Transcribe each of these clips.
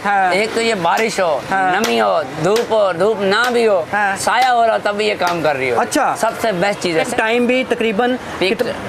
हाँ। एक तो ये बारिश हो, हाँ। नमी हो, धूप ना भी हो, हाँ। साया हो रहा हो, तब भी ये काम कर रही हो। अच्छा, सबसे बेस्ट चीज है। टाइम भी तकरीबन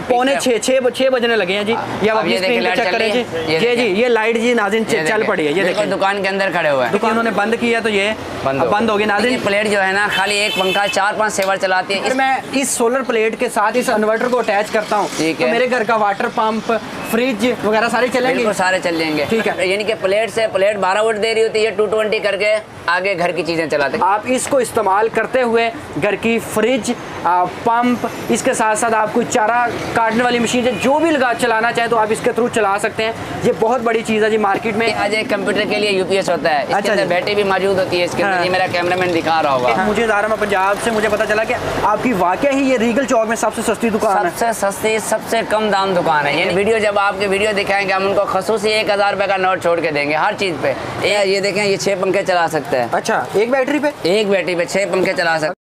पौने 6 बजने लगे हैं जी। ये आप अपनी स्क्रीन पे चेक करें जी। जी ये लाइट जी नाज़रीन चल पड़ी है। ये देखो दुकान के अंदर खड़े हुए हैं। दुकान उन्होंने बंद किया तो ये बंद हो गई नाज़रीन। प्लेट जो है ना खाली एक पंखा 4-5 सेवर चलाती है। मैं इस सोलर प्लेट के साथ इस इन्वर्टर को अटैच करता हूँ तो मेरे घर का वाटर पंप, फ्रिज वगैरह सारे चलेंगे? बिल्कुल सारे चल जाएंगे। ठीक है। यानी कि प्लेट 12 वोल्ट दे रही होती है, 220 करके आगे घर की चीजें चलाते हैं। आप इसको इस्तेमाल करते हुए घर की फ्रिज, पंप, इसके साथ साथ आप कोई चारा काटने वाली मशीन जो भी चलाना चाहे तो आप इसके थ्रू चला सकते हैं। ये बहुत बड़ी चीज़ है जी मार्केट में। आज एक कंप्यूटर के लिए यूपीएस होता है, इसके अंदर बैटरी भी मौजूद होती है इसके अंदर। ये मेरा कैमरामैन दिखा रहा होगा। मुझे ज़ारा पंजाब से मुझे पता चला कि आपकी वाकई ही ये रीगल चौक में सबसे सस्ती दुकान है। सबसे सस्ती, सबसे कम दाम दुकान है। ये वीडियो जब आपके वीडियो दिखाएंगे हम उनको खसूसी 1000 रुपए का नोट छोड़ के देंगे हर चीज पे। ये देखें, ये 6 पंखे चला सकते हैं। अच्छा, एक बैटरी पे? एक बैटरी पे 6 पंखे चला सकते हैं।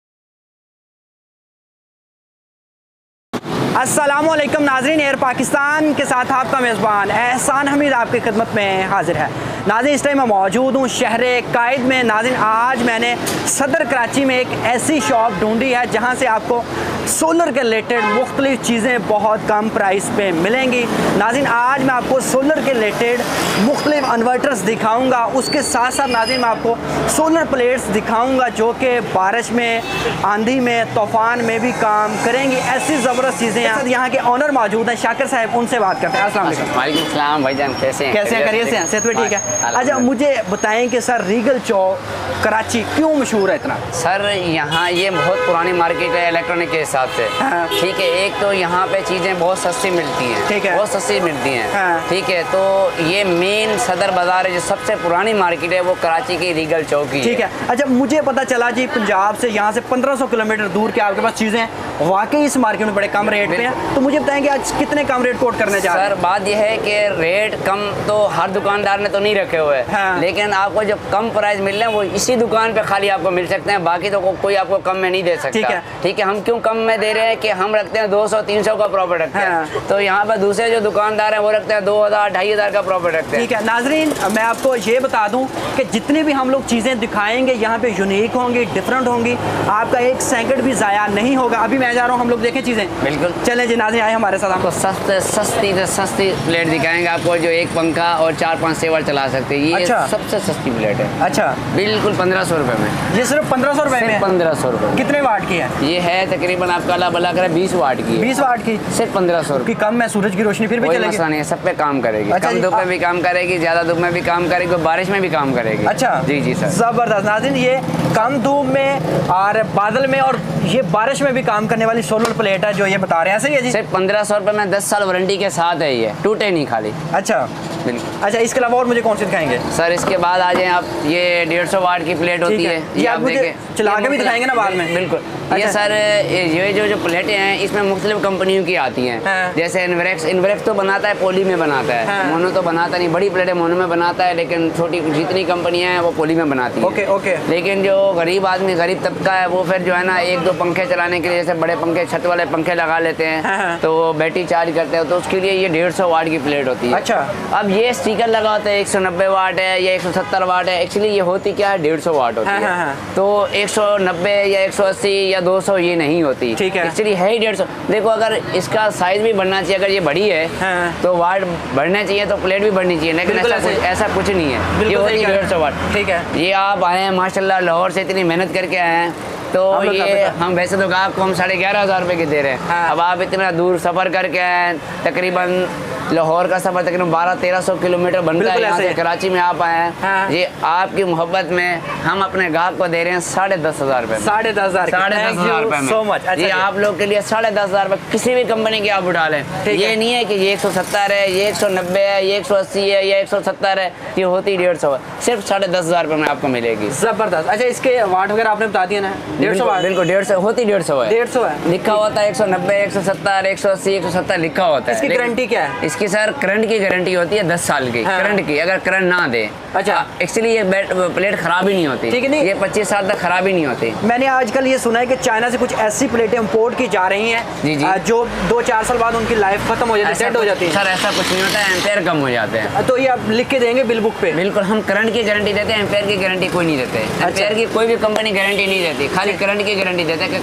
अस्सलामुअलैकुम नाज़रीन, एयर पाकिस्तान के साथ आपका मेज़बान एहसान हमीद आपकी खिदमत में हाजिर है। नाज़रीन इस टाइम मैं मौजूद हूँ शहर कायद में। नाज़रीन आज मैंने सदर कराची में एक ऐसी शॉप ढूंढी है जहाँ से आपको सोलर के रिलेटेड मुख्तलिफ चीज़ें बहुत कम प्राइस पे मिलेंगी। नाज़रीन आज मैं आपको सोलर के रिलेटेड मुख्तलिफ इन्वर्टर्स दिखाऊँगा, उसके साथ साथ नाज़रीन मैं आपको सोलर प्लेट्स दिखाऊँगा जो कि बारिश में, आंधी में, तूफ़ान में भी काम करेंगी। ऐसी ज़बरदस्त चीज़ें यहाँ के ऑनर मौजूद हैं, शाकिर साहब, उनसे बात करते हैं। अस्सलाम वालेकुम। वालेकुम सलाम भाईजान, कैसे हैं? खैरियत से हैं? सेहत ठीक है। अच्छा मुझे बताएं कि सर रीगल चौक कराची क्यों मशहूर है इतना? सर यहाँ ये बहुत पुरानी मार्केट है इलेक्ट्रॉनिक के हिसाब से। हाँ। ठीक है, एक तो यहाँ पे चीज़ें बहुत सस्ती मिलती हैं। ठीक है, बहुत सस्ती मिलती हैं। हाँ। ठीक है, तो ये मेन सदर बाजार है जो सबसे पुरानी मार्केट है, वो कराची की रीगल चौक ही है। ठीक है। अच्छा मुझे पता चला जी पंजाब से यहाँ से 1500 किलोमीटर दूर के आपके पास चीज़ें वाकई इस मार्केट में बड़े कम रेट पे हैं, तो मुझे बताएं कि आज कितने कम रेट कोट करने जा रहे हैं? सर बात यह है कि रेट कम तो हर दुकानदार ने तो नहीं रखे हुए। हाँ। लेकिन आपको जो कम प्राइस मिल रहे हैं वो इसी दुकान पे खाली आपको मिल सकते हैं, बाकी तो कोई आपको कम में नहीं दे सकता। ठीक है। ठीक है, हम क्यों कम में दे रहे हैं कि हम रखते हैं 200-300 का प्रॉफिट रखते हैं। हाँ। तो यहाँ पर दूसरे जो दुकानदार हैं वो रखते हैं 2000-2500 का प्रॉफिट रखते हैं। ठीक है नाजरीन, मैं आपको ये बता दूं कि जितनी भी हम लोग चीज़ें दिखाएंगे यहाँ पे यूनिक होंगी, डिफरेंट होंगी, आपका एक सेकंड भी ज़ाया नहीं होगा। अभी मैं जा रहा हूँ, हम लोग देखें चीज़ें। बिल्कुल, चलें जी नाज़रीन, आए हमारे साथ। आपको सस्ती से सस्ती प्लेट दिखाएंगे आपको जो एक पंखा और 4-5 सेवर चला सकते हैं। ये अच्छा। सबसे सस्ती प्लेट है। अच्छा, बिल्कुल 1500 रुपये में। ये सिर्फ 1500 रुपये में? 1500 रुपये। कितने वाट की है? ये है तकरीबन आपका अल्लाह भला करे 20 वाट की। 20 वाट की? सिर्फ 1500 रुपये। कम है, सूरज की रोशनी फिर भी कोई चलेगी? मसला नहीं है, सब पे काम करेगी। अच्छा कम धूप में भी काम करेगी, ज्यादा धूप में भी काम करेगी, बारिश में भी काम करेगी। अच्छा जी जी सर, जबरदस्त। नाज़रीन ये कम धूप में और बादल में और ये बारिश में भी काम करने वाली सोलर प्लेट है जो ये बता रहे हैं, सही है जी? सिर्फ 1500 रुपये में 10 साल वारंटी के साथ है, ये टूटे नहीं खाली। अच्छा बिल्कुल। अच्छा, इसके अलावा और मुझे कौन सी दिखाएंगे? सर इसके बाद आ जाएं आप, ये 150 वाट की प्लेट होती है। ये आप मुझे चला के भी दिखाएंगे ना बाद में? बिल्कुल। अच्छा। ये सर ये जो प्लेटें हैं इसमें मुख्तलिफ कंपनियों की आती हैं। हाँ। जैसे इन्वरेक्स तो बनाता है, पोली में बनाता है। हाँ। मोनो तो बनाता नहीं, बड़ी प्लेटें मोनो में बनाता है, लेकिन छोटी जितनी कंपनियां हैं वो पोली में बनाती हैं। Okay okay. लेकिन जो गरीब आदमी, गरीब तबका है, वो फिर जो है ना 1-2 पंखे चलाने के लिए जैसे बड़े पंखे, छत वाले पंखे लगा लेते हैं। हाँ। तो वो बैटरी चार्ज करते हैं, तो उसके लिए ये 150 वाट की प्लेट होती है। अच्छा। अब ये स्टिकर लगा होता है 190 वाट है या 170 वाट है, एक्चुअली ये होती क्या है 150 वाट होती है। हाँ। तो 190 या 180 या 200 ये नहीं होती। ठीक है। एक्चुअली है ही 150। देखो अगर इसका साइज भी बढ़ना चाहिए, अगर ये बड़ी है हाँ। तो वाट बढ़ना चाहिए तो प्लेट भी बढ़नी चाहिए, लेकिन ऐसा कुछ नहीं है। ये होती 150 वाट। ठीक है। ये आप आए हैं माशाल्लाह लाहौर से, इतनी मेहनत करके आए हैं, तो ये हम वैसे तो आपको हम 11,500 रुपये की दे रहे हैं। हाँ। अब आप इतना दूर सफ़र करके आए हैं, तकरीबन लाहौर का सफ़र तकरीबन 1200-1300 किलोमीटर बनता है यहाँ से कराची में आप आए हैं। हाँ। ये आपकी मोहब्बत में हम अपने ग्राहक को दे रहे हैं 10,500 रुपये। 10,500 रुपये में। So much. ये आप लोग के लिए 10,500 रुपये किसी भी कंपनी की आप उठा लें। ये नहीं है कि ये 170 है, ये 190 है, ये 180 है, ये 170 है, ये होती 150 है। सिर्फ 10,500 रुपये में आपको मिलेगी। जबरदस्त। अच्छा इसके वाट वगैरह आपने बता दिया ना? 150 वाट? बिल्कुल 150 होती 150 है। 150 है लिखा होता है 190, 170, 180, 170 लिखा होता है। इसकी गारंटी क्या है? इसकी सर करंट की गारंटी होती है 10 साल की। हाँ। करंट की, अगर करंट ना दे, अच्छा, एक्चुअली ये प्लेट खराब ही नहीं होती। ठीक है, नहीं ये 25 साल तक खराब ही नहीं होती। मैंने आजकल ये सुना है कि चाइना से कुछ ऐसी प्लेटें इंपोर्ट की जा रही हैं जी जी, जो 2-4 साल बाद उनकी लाइफ खत्म हो जाती है, डेड हो जाती है। सर ऐसा कुछ नहीं होता है, एम्पेयर कम हो जाते हैं। तो ये आप लिख के देंगे बिल बुक पे? बिल्कुल, हम करंट की गारंटी देते हैं, एम्पेयर की गारंटी कोई नहीं देते। एम्पेयर की कोई भी कंपनी गारंटी नहीं देती, खाली करंट की गारंटी देते हैं कि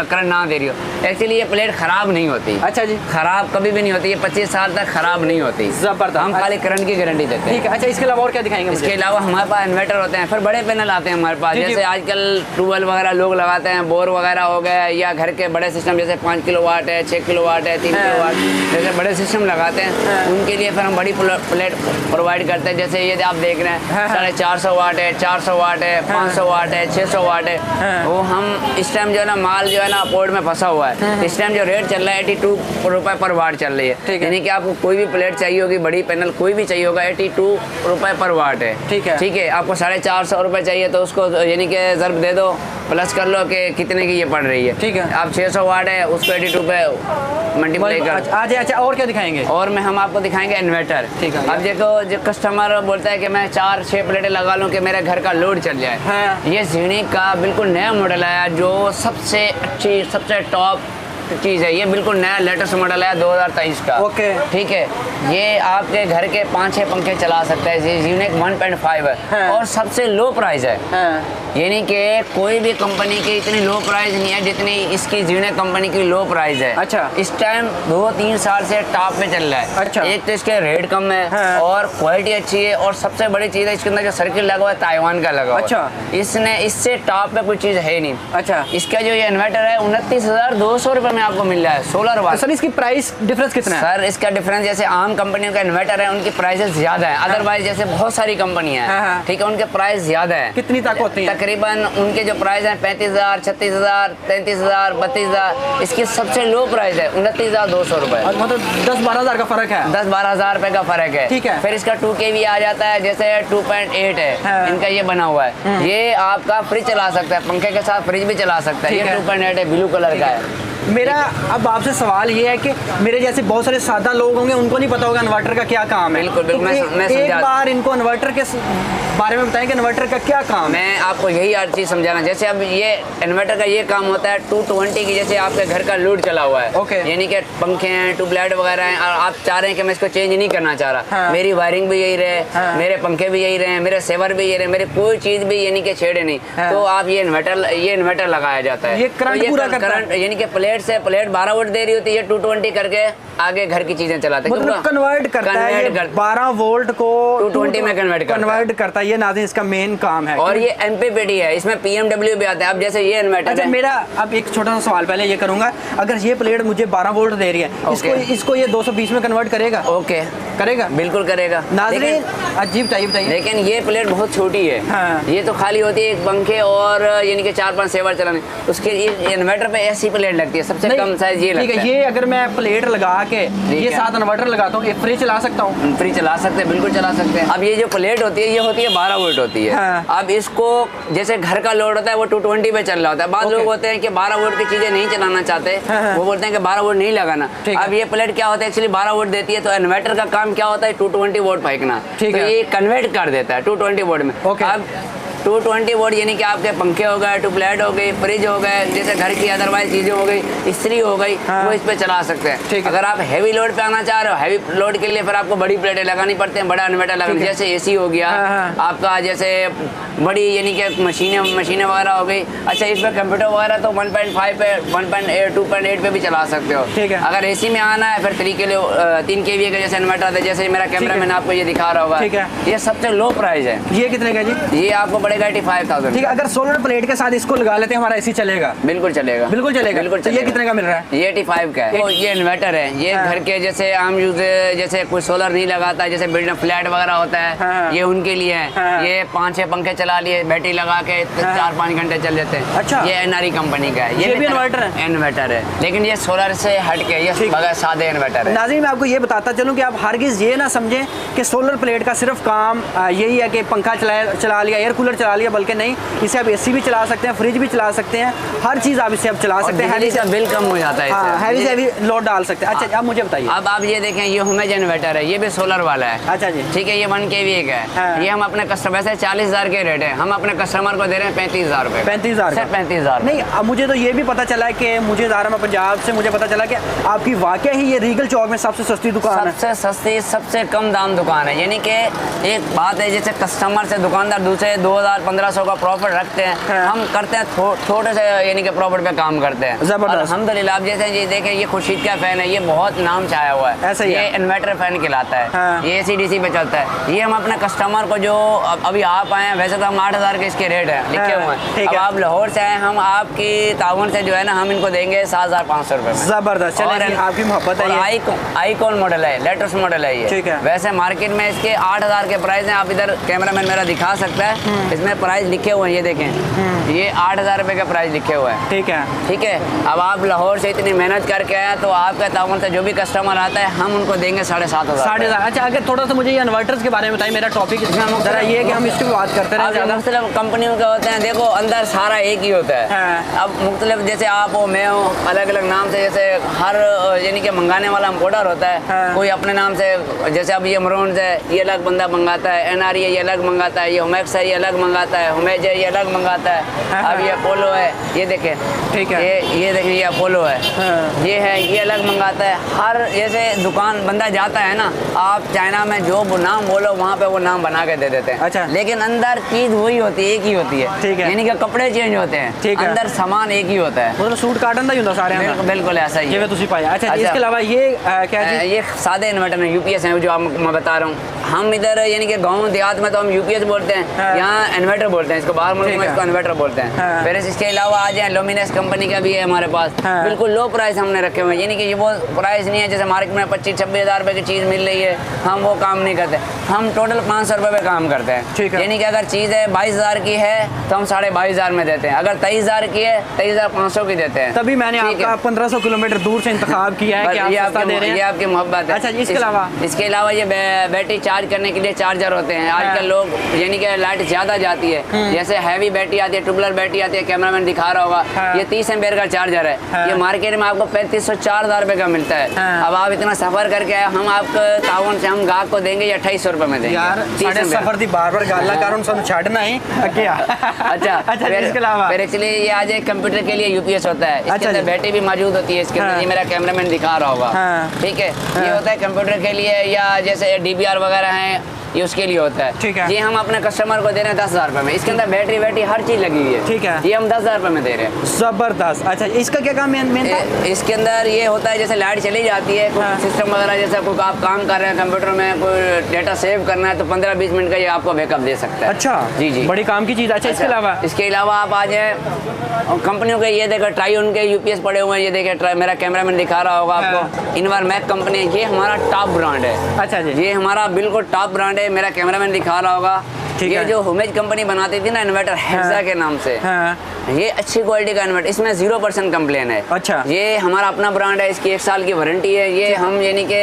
करंट ना दे रही हो। एक्चुअली ये प्लेट खराब नहीं होती। अच्छा जी, खराब कभी भी नहीं होती, ये 25 साल तक खराब नहीं होती। जबरदस्त, हम खाली करंट की गारंटी देते हैं। ठीक है। अच्छा, इसके अलावा और क्या दिखाएंगे? इसके अलावा हमारे पास इन्वर्टर होते हैं, फिर बड़े पैनल आते हैं हमारे पास, जैसे आजकल ट्यूबवेल वगैरह लोग लगाते हैं, बोर वगैरह हो गए, या घर के बड़े सिस्टम जैसे 5 किलोवाट है, 6 किलोवाट है, 3 किलोवाट, जैसे बड़े सिस्टम लगाते हैं, उनके लिए फिर हम बड़ी प्लेट प्रोवाइड करते हैं। जैसे ये आप देख रहे हैं 450 वाट है, 400 वाट है, 500 वाट है, 600 वाट है। वो हम इस टाइम जो है ना, माल जो है ना पोर्ट में फंसा हुआ है, इस टाइम जो रेट चल रहा है 82 रुपये पर वाट चल रही है। यानी कि आपको कोई भी प्लेट चाहिए होगी, बड़ी पैनल कोई भी चाहिए होगा, 82 रुपये पर वाट है। ठीक है, ठीक है। आपको 450 रुपये चाहिए तो उसको यानी कि ज़र्ब दे दो, प्लस कर लो कि कितने की ये पड़ रही है। ठीक है। आप 600 वाट है, उसको 82 पे मल्टीप्लाई कर। अच्छा, और क्या दिखाएंगे? और में हम आपको दिखाएंगे इन्वर्टर। ठीक है। अब देखो, जो कस्टमर बोलता है कि मैं 4-6 प्लेटें लगा लूँ कि मेरे घर का लोड चल जाए। हाँ। ये ज़ीनिक का बिल्कुल नया मॉडल आया, जो सबसे अच्छी, सबसे टॉप चीज़ है। ये बिल्कुल नया लेटेस्ट मॉडल है 2023 का। ओके, ठीक है। ये आपके घर के 5-6 पंखे चला सकता है। ये यूनिक 1.5 है। हाँ। और सबसे लो प्राइस है। हाँ। यानी कि कोई भी कंपनी की इतनी लो प्राइस नहीं है जितनी इसकी यूनिक कंपनी की लो प्राइस है। अच्छा। इस टाइम 2-3 साल से टॉप पे चल रहा है। अच्छा। एक तो इसके रेट कम है। हाँ। और क्वालिटी अच्छी है, और सबसे बड़ी चीज़ है इसके अंदर जो सर्किट लगा हुआ है ताइवान का लगा हुआ है। अच्छा। इसने इससे टॉप पे कोई चीज़ है नहीं। अच्छा। इसका जो ये इन्वर्टर है 29,200 रुपये में आपको मिल रहा है 16 वाट। सर, इसकी प्राइस डिफरेंस कितना है? सर, इसका डिफरेंस जैसे आम कंपनियों का इन्वर्टर है उनकी प्राइसेस ज्यादा है। अदरवाइज जैसे बहुत सारी कंपनियां हैं, ठीक है, उनके प्राइस ज्यादा है। कितनी तक होती है? तकरीबन उनके जो प्राइस है 35,000, 36,000, 33,000, 32,000। इसकी सबसे लो प्राइस है 29,200 रुपए। मतलब 10-12 हज़ार का फर्क है। 10-12 हज़ार रुपए का फर्क है। ठीक है। फिर इसका 2 kV आ जाता है, जैसे 2.8 है इनका ये बना हुआ है। ये आपका फ्रिज चला सकता है, पंखे के साथ फ्रिज भी चला सकता है। ये 2.8 है, ब्लू कलर का है। मेरा अब आपसे सवाल ये है कि मेरे जैसे बहुत सारे सादा लोग होंगे, उनको नहीं पता होगा इन्वर्टर का क्या काम है। बिल्कुल बिल्कुल, मैं एक बार इनको इन्वर्टर के बारे में बताएं कि इन्वर्टर का क्या काम है। मैं आपको यही हर चीज़ समझाना। जैसे अब ये इन्वर्टर का ये काम होता है 220 की, जैसे आपके घर का लोड चला हुआ है। ओके। यानी कि पंखे हैं, ट्यूबलाइट वगैरह हैं, और आप चाह रहे हैं कि मैं इसको चेंज नहीं करना चाह रहा। हाँ। मेरी वायरिंग भी यही रहे। हाँ। मेरे पंखे भी यही रहे, मेरे सेवर भी यही रहे, मेरे कोई चीज़ भी यानी कि छेड़े नहीं। हाँ। तो आप ये इन्वर्टर लगाया जाता है। ये करंट यानी कि प्लेट से प्लेट 12 वोल्ट दे रही होती है, 220 करके आगे घर की चीजें चलाते हैं। मतलब कन्वर्ट करता है, 12 वोल्ट को 220 में कन्वर्ट करता है। ये नाज़रीन इसका मेन काम है। और ये MPPT है, इसमें PMW भी आता है। अब जैसे ये इन्वर्टर अच्छा, मेरा अब एक छोटा सा सवाल पहले ये करूंगा, अगर ये प्लेट मुझे 12 वोल्ट दे रही है, इसको ये 220 में कन्वर्ट करेगा? ओके, करेगा, बिल्कुल करेगा। नाज़रीन अजीब टाइप बताइए। लेकिन ये प्लेट बहुत छोटी है। हाँ। ये तो खाली होती है एक पंखे और यानी कि 4-5 सेवर चलाने। उसके इन्वर्टर पे ऐसी प्लेट लगती है, सबसे कम साइज ये लगता है। ये अगर मैं प्लेट लगा के ये साथ इन्वर्टर लगाता हूँ, ये फ्रिज चला सकता हूँ? फ्रिज चला सकते हैं, बिल्कुल चला सकते हैं। अब ये जो प्लेट होती है, ये होती है 12 वोल्ट होती है। हाँ। अब इसको जैसे घर का लोड होता है वो 220 पे चल रहा होता है। बाद लोग होते हैं कि 12 वोल्ट की चीजें नहीं चलाना चाहते। हाँ। वो बोलते हैं कि 12 वोल्ट नहीं लगाना। अब ये प्लेट क्या होता है, एक्चुअली 12 वोल्ट देती है, तो इन्वर्टर का काम क्या होता है 220 वोल्ट फेंकना। तो ये कन्वर्ट कर देता है 220 वोल्ट में। अब 220 वोल्ट यानी कि आपके पंखे हो गए, ट्यूबलाइट हो गई, फ्रिज हो गए, जैसे घर की अदरवाइज चीजें हो गई, इस्त्री हो गई। हाँ। वो इस पे चला सकते हैं। अगर आप हैवी लोड पे आना चाह रहे हो, हैवी लोड के लिए फिर आपको बड़ी प्लेटें लगानी पड़ती हैं, बड़ा इन्वर्टर लगाना। जैसे AC हो गया। हाँ। आपका जैसे बड़ी यानी कि मशीनें वगैरह हो गई। अच्छा, इस पर कंप्यूटर वगैरह तो 1.5 पे 1.8 2.8 पे भी चला सकते हो। अगर AC में आना है फिर 3 kV का जैसे इन्वर्टर आता है, जैसे मेरा कैमरा मैन आपको ये दिखा रहा होगा। ये सबसे लो प्राइस है। ये कितने का जी? ये आपको पड़ेगा 85,000। ठीक है। अगर सोलर प्लेट के साथ इसको लगा लेते हैं, हमारा AC चलेगा? बिल्कुल चलेगा, बिल्कुल चलेगा, बिल्कुल। तो ये कितने का मिल रहा है? ये 85 का है। तो ये इन्वर्टर है, ये घर के जैसे आम यूज, जैसे कोई सोलर नहीं लगाता, जैसे बिल्डिंग फ्लैट वगैरह होता है, ये उनके लिए है। ये 5-6 पंखे चला लिए, बैटरी लगा के 4-5 घंटे चल जाते हैं। अच्छा। ये NRE कंपनी का है। ये भी इन्वर्टर है, लेकिन ये सोलर से हट के ये बगैर सादे इन्वर्टर है। नाज़रीन, मैं आपको ये बताता चलूँ कि आप हरगिज़ ये ना समझें कि सोलर प्लेट का सिर्फ काम यही है कि पंखा चला लिया, एयर कूलर चला लिया, बल्कि नहीं, इसे आप एसी भी चला सकते हैं, फ्रिज भी चला सकते हैं, हर चीज़ आप इसे आप चला सकते हैं। हैवी से बिल कम हो जाता है, हैवी से हैवी लोड डाल सकते हैं। अच्छा, अब मुझे बताइए, अब आप ये देखें, ये होमेज इन्वर्टर है, ये भी सोलर वाला है। अच्छा जी, ठीक है, ये 1 kVA का है। ये हम अपने कस्टमर से 40,000 के रेट है, हम अपने कस्टमर को दे रहे हैं 35,000 रुपए। 35,000, सिर्फ 35,000। नहीं, अब मुझे तो ये भी पता चला कि मुझे ज़ारा पंजाब से मुझे पता चला कि आपकी वाकई ही ये रीगल चौक में सबसे सस्ती दुकान है। सबसे सस्ती, सबसे कम दाम दुकान है। यानी कि एक बात है, जैसे कस्टमर से दुकानदार दूसरे 2,000-1,500 का प्रॉफिट रखते हैं, हम करते हैं थोड़े से यानी कि प्रॉफिट पे काम करते हैं। अल्हम्दुलिल्लाह। आप जैसे ये देखें, ये खुर्शीद का फैन है, ये बहुत नाम छाया हुआ है, ऐसा ही ये इन्वर्टर फैन कहलाता है। ये AC/DC पे चलता है। ये हम अपने कस्टमर को, जो अभी आप आए हैं, वैसे तो हम 8,000 के इसके रेट है लिखे हुए हैं। अब आप लाहौर से आए, हम आपकी ताउन से जो है ना, हम इनको देंगे 7,500 रुपए में। जबरदस्त, आपकी मोहब्बत है। आईकॉन मॉडल है, लेटेस्ट मॉडल है ये। ठीक है। वैसे मार्केट में इसके 8,000 के प्राइस हैं। आप इधर कैमरामैन मेरा दिखा सकता है, इसमें प्राइस लिखे हुए हैं, ये देखें, ये 8,000 रुपए का प्राइस लिखे हुए हैं। ठीक है, ठीक है। अब आप लाहौर से इतनी मेहनत करके आए, तो आपके ताउन से जो भी कस्टमर आता है, हम उनको देंगे 7,500। 7,500। अच्छा, अगर थोड़ा सा मुझे ये इन्वर्टर्स के बारे में बताइए, मेरा टॉपिक जरा ये है कि हम इसकी बात करते रहे। मुख्तलिफ कंपनियों के होते हैं, देखो अंदर सारा एक ही होता है। अब मुख्तलिफ, जैसे आप हो, मैं हूँ, अलग अलग नाम से, जैसे हर यानी कि मंगाने वाला इम्पोर्टर होता है, कोई अपने नाम से, जैसे अब ये मरोन है, ये अलग बंदा मंगाता है, NRE है, ये अलग मंगाता है, ये होमेक्स है, ये अलग मंगाता है, होमेज है, ये अलग मंगाता है। अब ये अपोलो है, ये देखें, ठीक है, ये देखें, ये अपोलो है, ये है, ये अलग मंगाता है। हर जैसे दुकान बंदा जाता है ना, आप चाइना में जो नाम बोलो, वहाँ पे वो नाम बना के दे देते हैं। अच्छा, लेकिन अंदर चीज वही होती है, एक ही होती है। ठीक है, यानी कि कपड़े चेंज होते हैं, ठीक है, अंदर सामान एक ही होता है। मतलब सूट काटन दा ही होता सारे। बिल्कुल ऐसा ही है। अच्छा, इसके अलावा ये क्या है? ये सादे इन्वर्टर है, UPS है, जो मैं बता रहा हूँ। हम इधर यानी कि गांव देहात में तो हम UPS बोलते हैं, यहाँ इन्वर्टर बोलते हैं इसको, बाहर मुल्क में इसको इन्वर्टर बोलते हैं। फिर इसके अलावा आ जाए, लुमिनस कंपनी का भी है हमारे पास, बिल्कुल लो प्राइस हमने रखे हुए हैं। यानी कि ये वो प्राइस नहीं है जैसे मार्केट में 25-26 हज़ार रुपए की चीज़ मिल रही है, हम वो काम नहीं करते। हम टोटल 500 रुपए पे काम करते हैं। यानी कि अगर चीज़ है 22,000 की है, तो हम 22,500 में देते हैं। अगर 23,000 की है, 23,500 की देते हैं। तभी मैंने आपका 1500 किलोमीटर दूर से इंतखाब किया है कि आप सस्ता दे रहे हैं। ये आपकी मोहब्बत है। अच्छा, इसके अलावा ये बैटरी चार्ज करने के लिए चार्जर होते हैं। आजकल लोग यानी कि लाइट ज्यादा जाती है, जैसे हैवी बैटरी आती है, ट्यूबुलर बैटरी आती है, कैमरामैन दिखा रहा होगा, ये 30 एम्पेयर का चार्जर है। ये मार्केट में आपको 3,504 रुपए का मिलता है। अब आप इतना सफर करके आए, हम आपको ताउन से हम गाहक को देंगे 2800 रुपए में देंगे। यार सफर थी बार-बार गाला कारण सन छाड़ना है क्या? अच्छा, इसके अलावा फिर एक्चुअली ये आज एक कंप्यूटर के लिए UPS होता है, इसके अंदर बैटरी भी मौजूद होती है। इसके अंदर ये मेरा कैमरामैन दिखा रहा होगा, ठीक है। ये होता है कंप्यूटर के लिए, या जैसे DVR वगैरह हैं, ये उसके लिए होता है। ठीक है। ये हम अपने कस्टमर को दे रहे हैं 10,000 रुपए में। इसके अंदर बैटरी हर चीज लगी हुई है। ठीक है। ये हम 10,000 रुपए में दे रहे हैं। जबरदस्त। अच्छा, इसका क्या काम है? इसके अंदर ये होता है, जैसे लाइट चली जाती है, कुछ सिस्टम वगैरह, जैसे कोई आप काम कर रहे हैं कंप्यूटर में, कोई डेटा सेव करना है, तो 15-20 मिनट का ये आपको बैकअप दे सकता है। अच्छा जी, बड़ी काम की चीज़। अच्छा, इसके अलावा आप आ जाए कंपनियों के, ये देखो ट्राइओन के UPS पड़े हुए हैं, ये देखे, मेरा कैमरामैन दिखा रहा होगा आपको, इन्वायरमैक कंपनी, ये हमारा टॉप ब्रांड है। अच्छा जी, ये हमारा बिल्कुल टॉप ब्रांड है, मेरा कैमरामैन दिखा रहा होगा। ये जो होमेज कंपनी बनाती थी ना इन्वर्टर, हेक्सा के नाम से, ये अच्छी क्वालिटी का इन्वर्टर, इसमें 0% कंप्लेन है। अच्छा, ये हमारा अपना ब्रांड है, इसकी 1 साल की वारंटी है। ये हम यानी कि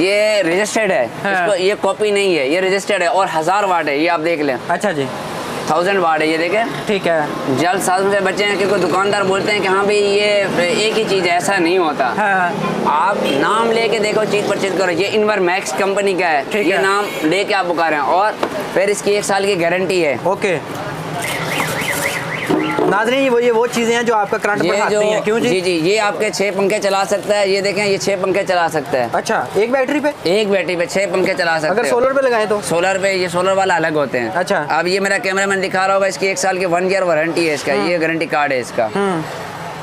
ये रजिस्टर्ड है, इसको ये कॉपी नहीं है, ये रजिस्टर्ड है, और 1000 वाट है, ये आप देख लें। अच्छा जी, 1000 वाट है, ये देखें। ठीक है। जल्द साल से बचे हैं, क्योंकि दुकानदार बोलते हैं कि हाँ भाई ये एक ही चीज़ है, ऐसा नहीं होता। आप नाम लेके देखो, चीज़ परचेज करो। ये इन्वायरमैक्स कंपनी का है, ये नाम लेके आप बुका रहे हैं, और फिर इसकी 1 साल की गारंटी है। ओके नाज़रीन, ये वो चीज़ें हैं जो आपका करंट बढ़ाती हैं। क्यों जी? जी, ये आपके 6 पंखे चला सकता है। ये देखें, ये 6 पंखे चला सकता है। अच्छा, एक बैटरी पे 6 पंखे चला सकते हैं। अगर सोलर पे लगाएं तो? सोलर पे, ये सोलर वाला अलग होते हैं। अच्छा, अब ये मेरा कैमरामैन दिखा रहा होगा, इसकी 1 साल की 1 ईयर वारंटी है इसका, ये गारंटी कार्ड है इसका।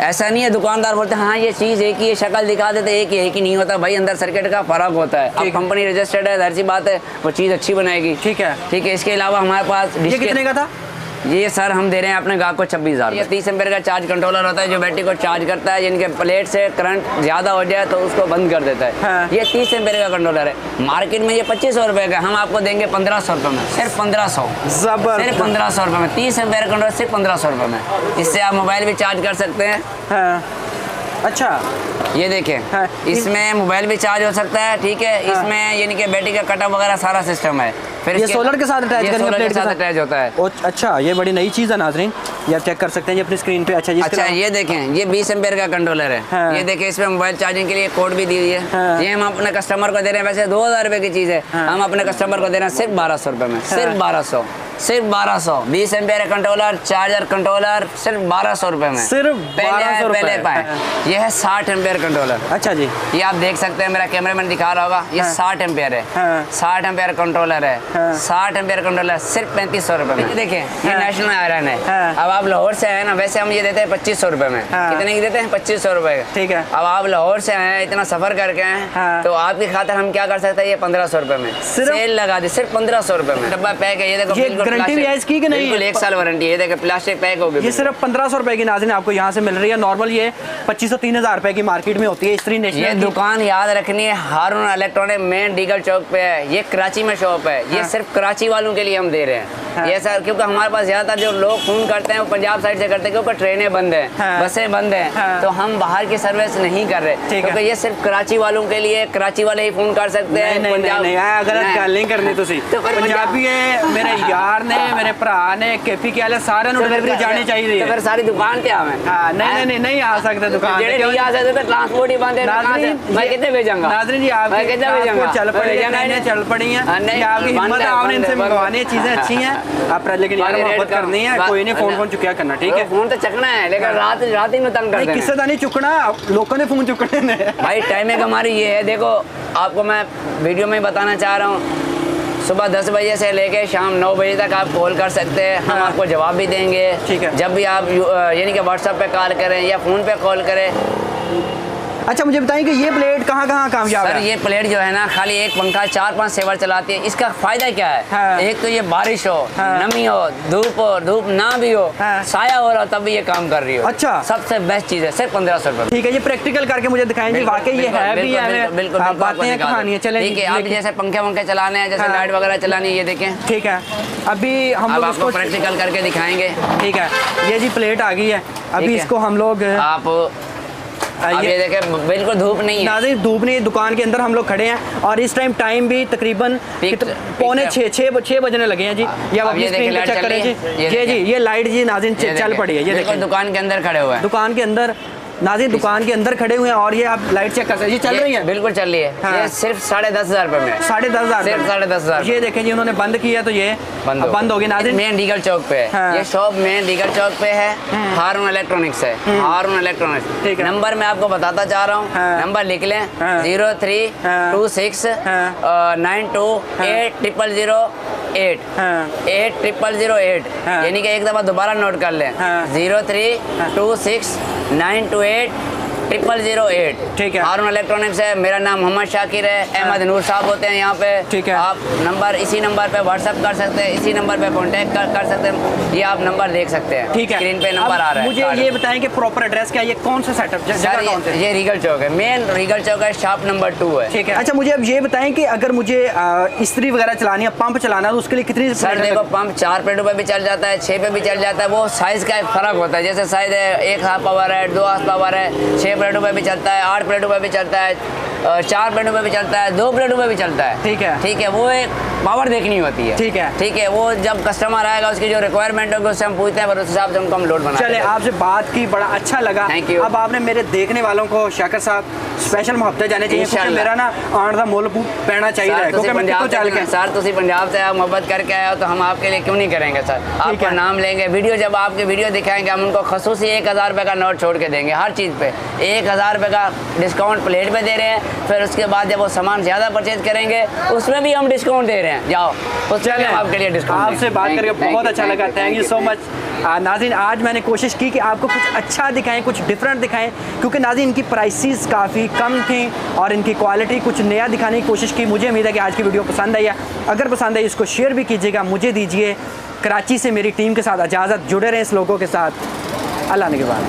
ऐसा नहीं है दुकानदार बोलते हैं हाँ ये चीज़ एक ही है, शक्ल दिखा देते एक ही नहीं होता भाई, अंदर सर्किट का फर्क होता है। अब कंपनी रजिस्टर्ड है, जाहिर सी बात है वो चीज़ अच्छी बनाएगी। ठीक है। इसके अलावा हमारे पास ये कितने का था? ये सर हम दे रहे हैं अपने ग्राहक को 26,000। ये 30 एम्पेयर का चार्ज कंट्रोलर होता है जो बैटरी को चार्ज करता है, जिनके प्लेट से करंट ज़्यादा हो जाए तो उसको बंद कर देता है। ये 30 एम्पेयर का कंट्रोलर है। मार्केट में ये 2500 रुपये का, हम आपको देंगे 1500 रुपये में, सिर्फ 1500, सिर्फ 1500 रुपये में। 30 एम्पेयर कंट्रोलर सिर्फ 1500 रुपये में। इससे आप मोबाइल भी चार्ज कर सकते हैं। अच्छा, ये देखें। हाँ, इसमें मोबाइल भी चार्ज हो सकता है, ठीक है। हाँ। इसमें यानी कि बैटरी का कटअप वगैरह सारा सिस्टम है। फिर ये सोलर के साथ अटैच करेंगे, सोलर प्लेट के साथ अटैच होता है। अच्छा, ये बड़ी नई चीज़ है नाज़रीन, ये आप चेक कर सकते हैं ये अपनी स्क्रीन पे। अच्छा, ये देखें, ये 20 एम्पेयर का कंट्रोलर है। हाँ। ये देखें, इसमें मोबाइल चार्जिंग के लिए कोड भी दी हुई है। हाँ। ये हम अपने कस्टमर को दे रहे हैं, वैसे 2000 रुपए की चीज़ है। हाँ। हम अपने कस्टमर को दे रहे हैं सिर्फ 1200 रुपए में। सिर्फ 1200, सिर्फ 1200। 20 एम्पेयर कंट्रोलर, चार्जर कंट्रोलर, सिर्फ 1200 रुपए में। सिर्फ 1200 रुपए। पहले पाए। ये है 60 एम्पेयर कंट्रोलर। अच्छा जी, ये आप देख सकते हैं, मेरा कैमरामैन दिखा रहा होगा। ये 60 एम्पेयर है। हाँ। 60 एम्पेयर कंट्रोलर है। हाँ। 60 एम्पेयर कंट्रोलर सिर्फ 3500 रुपए में। देखिए, ये हाँ। नेशनल आयरन है। हाँ। अब आप लाहौर से आए ना, वैसे हम ये देते हैं 2500 रुपए में। हाँ। कितने की देते हैं? 2500 रुपए। ठीक है। अब आप लाहौर से आए हैं, इतना सफर करके आए हैं, हाँ। तो आपकी खातिर हम क्या कर सकते हैं? ये 1500 रुपए में सेल लगा दी, सिर्फ 1500 रुपए में। डब्बा पैक है। ये देखो, ये बिल्कुल गारंटी भी है इसकी कि नहीं? बिल्कुल 1 साल वारंटी है। ये देखो, प्लास्टिक पैक होगी। ये सिर्फ 1500 रुपए की नाज़रीन आपको यहाँ से मिल रही है। नॉर्मल ये 2500-3000 रुपए की मार्केट में होती है। इस तरह ये दुकान याद रखनी है, हारून इलेक्ट्रॉनिक मेन डीगल चौक पे है। ये कराची में शॉप है। ये हाँ। सिर्फ कराची वालों के लिए हम दे रहे हैं। हाँ। ये सर, क्योंकि हमारे पास ज़्यादातर जो लोग फ़ोन करते हैं वो पंजाब साइड से करते हैं, क्योंकि ट्रेनें बंद हैं। हाँ। बसें बंद हैं। हाँ। तो हम बाहर की सर्विस नहीं कर रहे, ठीक है। क्योंकि ये सिर्फ कराची वालों के लिए, कराची वाले ही फ़ोन कर सकते हैं। नहीं, गलत गल नहीं करनी तुसी। तो फिर पंजाबी है, मेरे यार ने, मेरे भरा ने, केपी के वाले सारे डिलीवरी जानी चाहिए। तो फिर सारी दुकान पे आवे। हाँ, नहीं आ सकते दुकान पे। नहीं आ सकते तो ट्रांसपोर्ट ही बंद है। नाज़रीन, मैं कितने भेजूंगा? नाज़रीन जी, आप मैं कितने भेजूंगा? चल पड़ी है, चल पड़ी हैं। नहीं, आपकी हिम्मत बंद है, है, आपने इनसे बंद है। मंगवानी चीज़ें अच्छी हैं आप, लेकिन यार मोहब्बत करनी है। कोई नहीं, फोन चुकिया करना, ठीक है? फोन तो चकना है, लेकिन रात ही में तंग कर देना। किससे तो नहीं चुकना, लोगों ने फोन चुकने ने। भाई टाइमिंग हमारी ये है, देखो आपको मैं वीडियो में बताना चाह रहा हूँ। सुबह 10 बजे से लेके शाम 9 बजे तक आप कॉल कर सकते हैं। हम हाँ। आपको जवाब भी देंगे। ठीक है। जब भी आप यानी कि व्हाट्सएप पे कॉल करें या फ़ोन पे कॉल करें। अच्छा, मुझे बताइए कि ये प्लेट कहाँ कामयाब सर, है? ये प्लेट जो है ना, खाली एक पंखा 4-5 सेवर चलाती है। इसका फायदा क्या है? हाँ। एक तो ये बारिश हो, हाँ। नमी हो, धूप ना भी हो, हाँ। साया हो रहा हो, तब भी ये काम कर रही हो। अच्छा। सबसे बेस्ट चीज़ है, सिर्फ 1500 रुपये। ठीक है, ये प्रैक्टिकल करके मुझे दिखाएं जी, वाकई ये है भी है। बिल्कुल बातें हैं, कहानियाँ। चलें, ठीक है। आप जैसे पंखे चलाने हैं, जैसे हाँ। लाइट वगैरह चलानी है, ये देखें। ठीक है, अभी हम लोग आपको इसको प्रैक्टिकल करके दिखाएंगे। ठीक है, ये जी प्लेट आ गई है। अभी इसको हम लोग आप ये देखें, बिल्कुल धूप नहीं है। नाज़रीन, धूप नहीं है, दुकान के अंदर हम लोग खड़े हैं और इस टाइम भी तकरीबन पौने 6 बजने लगे हैं जी। ये आप अपनी स्क्रीन पे चेक करें जी। ये लाइट जी नाज़रीन चल पड़ी है। ये देखो, दुकान के अंदर खड़े हुए हैं। दुकान के अंदर नाज़रीन, दुकान के अंदर खड़े हुए हैं और ये आप लाइट चेक कर सकते हैं। ये चल रही है, बिल्कुल चल रही है। हाँ। ये सिर्फ 10,500 रुपए में। 10,500, सिर्फ 10,500। ये देखें जी, उन्होंने बंद किया तो ये बंद हो गई नाज़रीन। मेन डीगल चौक पे है। हाँ। ये शॉप मेन डीगल चौक पे है। हारून इलेक्ट्रॉनिक्स है। हारून इलेक्ट्रॉनिक्स। ठीक है। नंबर मैं आपको बताता चाह रहा हूँ। हाँ। नंबर लिख लें, हाँ। 0326 928008 8008 यानी कि एक दफ़ा दोबारा नोट कर लें। 0326 928008। ठीक है। हारून इलेक्ट्रॉनिक्स है। मेरा नाम मोहम्मद शाकिर है। अहमद नूर साहब होते हैं यहाँ पे। ठीक है। आप इसी नंबर पे व्हाट्सएप कर सकते हैं, इसी नंबर पे कांटेक्ट कर सकते हैं। ये आप नंबर देख सकते हैं। ठीक है, स्क्रीन पे नंबर आ रहा है। मुझे ये बताएं कि प्रॉपर एड्रेस क्या है, ये कौन सा सेटअप सर, ये रीगल चौक है। मेन रीगल चौक है, शॉप नंबर 2 है। ठीक है। अच्छा, मुझे अब ये बताएं कि अगर मुझे इस्त्री वगैरह चलानी है, पंप चलाना है, तो उसके लिए कितनी? सर देखो, पंप 4 प्लेटों पे भी चल जाता है, 6 पे भी चल जाता है। वो साइज का एक फर्क होता है। जैसे साइज है 1 हाफ पावर है, 2 हाफ पावर है, 6 प्लेटों पे भी चलता है, 8 प्लेटों पे भी चलता है, 4 प्लेटों पे भी चलता है, 2 प्लेटों पे भी चलता है। ठीक है। ठीक है। वो एक पावर देखनी होती है। ठीक है। ठीक है। वो जब कस्टमर आएगा, उसकी जो रिक्वायरमेंट होगी उससे हम पूछते हैं, पर उस हिसाब से हमको हम लोड बना। चले, आपसे बात की बड़ा अच्छा लगा। Thank you। अब आपने मेरे देखने वालों को शाकिर साहब स्पेशल मोहब्बत जाने चाहिए, क्योंकि मेरा ना आन का मुल्क पैना चाहिए, क्योंकि मैं कितों चल के। सर, तुसी पंजाब से आप मोहब्बत करके आए हो, तो हम आपके लिए क्यों नहीं करेंगे सर? आपका नाम लेंगे। वीडियो जब आपकी वीडियो दिखाएंगे, हम उनको खसूसी 1000 रुपये का नोट छोड़ के देंगे। हर चीज़ पे 1000 रुपये का डिस्काउंट प्लेट पे दे रहे हैं। फिर उसके बाद जब वो सामान ज़्यादा परचेज करेंगे, उसमें भी हम डिस्काउंट दे रहे हैं। जाओ, उसमें भी हम आपके लिए डिस्काउंट। आपसे बात करके बहुत अच्छा लगा। Thank you so much. नाज़रीन, आज मैंने कोशिश की कि आपको कुछ अच्छा दिखाएं, कुछ डिफरेंट दिखाएं, क्योंकि नाज़रीन इनकी प्राइसेस काफ़ी कम थी और इनकी क्वालिटी कुछ नया दिखाने की कोशिश की। मुझे उम्मीद है कि आज की वीडियो पसंद आई है। अगर पसंद आई, इसको शेयर भी कीजिएगा। मुझे दीजिए कराची से मेरी टीम के साथ इजाज़त। जुड़े रहें इस लोगों के साथ। अल्लाह ने के बाद।